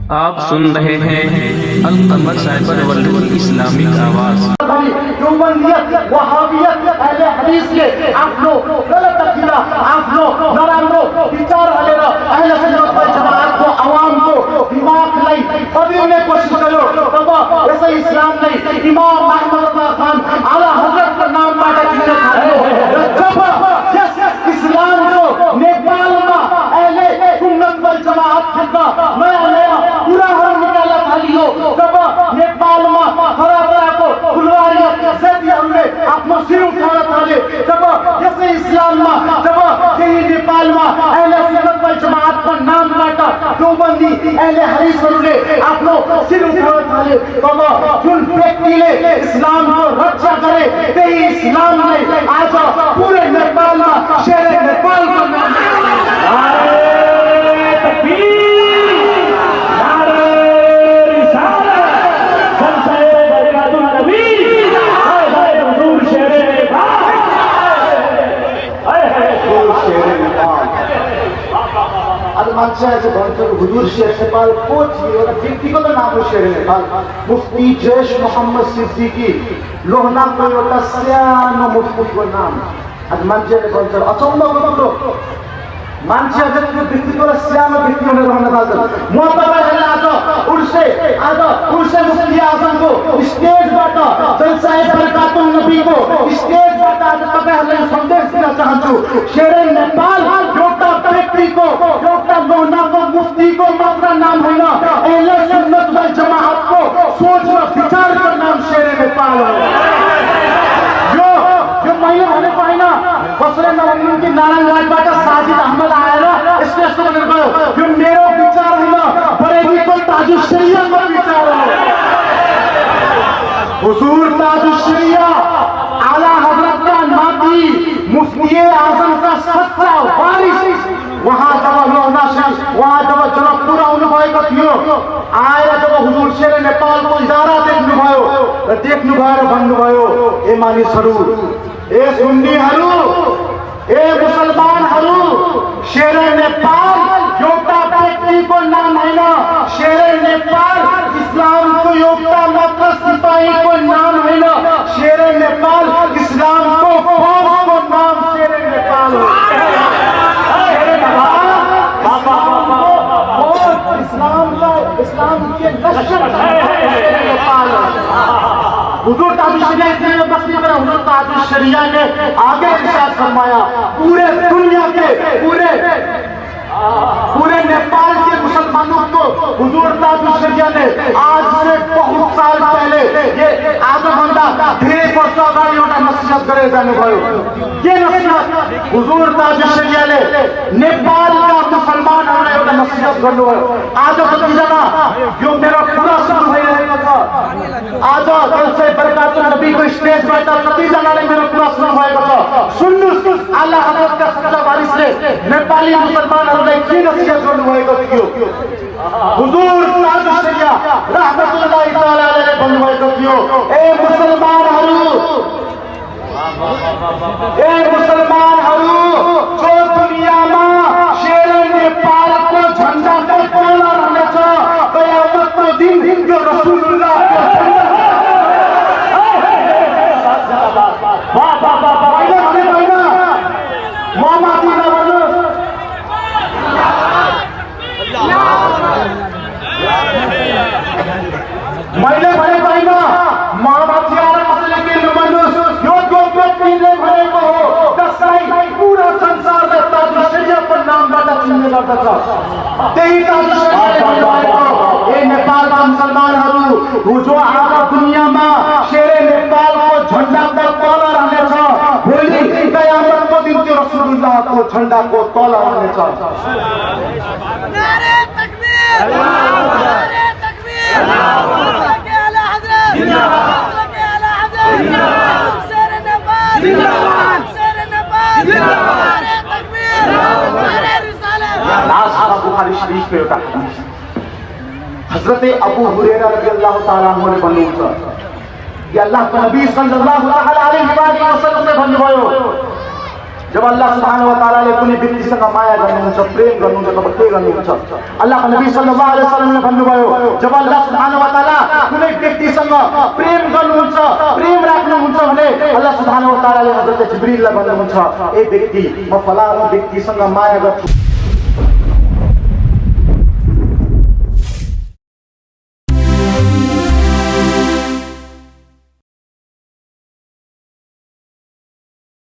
आप सुन रहे हैं अल कमर साइबर वर्ल्ड इस्लामिक आवाज। देवबंदियत, वहाबियत, अहले हदीस के आप लोग गलत अकीदा, आप लोग नराम्रो विचार वाले अहले सुन्नत वल जमात को आवाम को दिमाग लाई बदलने कोशिश करो तब ऐसा इस्लाम नहीं। इमाम अहमद खान आला हजरत का नाम माटा किने खाओ जब इस्लाम जो नेपाल में अहले सुन्नत वल जमात का नया पूरा हम निकाला खाली हो तब नेपाल में हरा को फुलवारियत से भी हमने अपना सिर उठाना थाले जब जैसे इस्लाम में जब यही नेपाल में अहले सुन्नत वल जमात का नाम काटा देवबंदी अहले हदीस ने अपना सिर उठाना थाले तब जुन व्यक्ति ने इस्लाम को रक्षा करे यही इस्लाम ने आज पूरे नेपाल में शेर नेपाल का नाम हुजूर शेर नेपाल कोच व्यक्तिगत नाम शेर नेपाल मुफ्ती जयश मोहम्मद सिद्दीकी लोहना को एउटा सानो मुफ्तीको नाम आज मान्छेले भन्छ अचम्म गर्नु मान्छे अझ त्यो व्यक्तिको सानो व्यक्ति हुने रहन थाल्छ। म तपाईहरुलाई आज उर्से मुफ्ती आजमको स्टेजबाट जलसाए बरकातुल नबीको स्टेजबाट आज तपाईहरुलाई सन्देश दिन चाहन्छु। शेर नेपाल एउटा व्यक्तिको एउटा लोहनाको मुफ्तीको मात्र नाम होइन, अहले सुन्नत वल जमातको सोच र विचारको नाम शेर नेपाल हो। यो मैले भनेको होइन, कसैले नभन्नु कि नारायणघाटबाट साजिद अहमद आएर यस्तो यस्तो भनेर गयो। यो मेरो विचार होइन, बरेलीको ताजुल शरियाको विचार हो। हुजूर ताजुल शरिया आला हजरत का नाती मुफ्ती आजम का सच्चा वारिस वहाँ जब लोहना से वहाँ जब जनकपुर आउनुभएको थियो आएर जब हुजूर शेर नेपालको इजारा देख्नुभयो र भन्नुभयो ए मानिसहरू, ए सुन्नीहरू, ए मुसलमानहरू, शेर नेपाल एउटा व्यक्तिको नाम होइन, शेर नेपाल इस्लामको एउटा मात्र सिपाहीको नाम होइन, शेर नेपाल इस्लामको फौजको नाम शेर नेपाल हो। इस्लाम के लश्कर नेपाल हुजूर ताजुल शरिया बस नहीं करा। हुजूर ताजुल शरिया ने आगे इरशाद फरमाया पूरे दुनिया के पूरे नेपाल के मुसलमानों को हुजूर ताजुल शरिया ने आज से बहुत साल पहले ये आजभन्दा धेरै वर्ष अगाडि एउटा नसिहत गरेर जानुभयो। के नसिहत? हुजूर ताजुल शरियाले नेपालका मुसलमानहरूलाई एउटा नसिहत गर्नुभयो। आज कतिजना यो मेरो कुरा सुरु भइरहेको छ, आज जलसाए बरकातुल नबीको स्टेजबाट कतिजनाले मेरो कुरा सुरु भएको छ। सुन्नुहोस्, आला हजरतका सच्चा वारिसले नेपाली मुसलमानहरूलाई के नसिहत गर्नुभएको थियो? हुजूर ताजुल शरिया रहमतुल्लाहि तआला अलैहि भन्नुभएको थियो, ए मुसलमानहरू, जो दुनियामा शेर नेपालको झन्डाको तल रहनेछ कयामतको दिन यो रसूलुल्लाहको मैले भनेको होइन, मामाथि आएर कसैले के नभन्नुहोस्। यो जो व्यक्तिले भनेको हो जसलाई पुरा संसारले ताजुल शरियाको नामबाट चिन्ने गर्दछ, त्यही ताजुल शरियाले भन्नुभएको ए नेपालका मुसलमानहरू, जो आज दुनियाँमा शेर नेपालको झन्डाको तल रहनेछ, भोलि कयामतको दिन त्यो रसूलुल्लाहको झन्डाको तल रहनेछ। नारे तकबीर, नारे तकबीर, जिंदाबाद के आला हजरत, जिंदाबाद के आला हजरत, जिंदाबाद शेर नेपाल, जिंदाबाद शेर नेपाल, जिंदाबाद नारे तकबीर, नारे रिसालत। लास्ट बुखारी शरीफ में एउटा हदीस हजरत अबू हुरैरा रज़ियल्लाहु ताआला अन्हु ने भन्नुहुन्छ कि अल्लाहको नबी सल्लल्लाहु अलैहि वसल्लम ने भन्नुभयो जब अल्लाह सुब्हानहु व तआलाले कुनै व्यक्तिसँग माया गर्नुहुन्छ, प्रेम गर्नुहुन्छ तब के गर्नुहुन्छ? अल्लाहको नबी सल्लल्लाहु अलैहि वसल्लमले भन्नुभयो, जब अल्लाह सुब्हानहु व तआला कुनै व्यक्तिसँग प्रेम गर्नुहुन्छ, प्रेम राख्नुहुन्छ भने अल्लाह सुब्हानहु व तआलाले हजरत जिब्रीललाई भन्नुहुन्छ, ए व्यक्ति म फलानु व्यक्तिसँग माया गर्छु।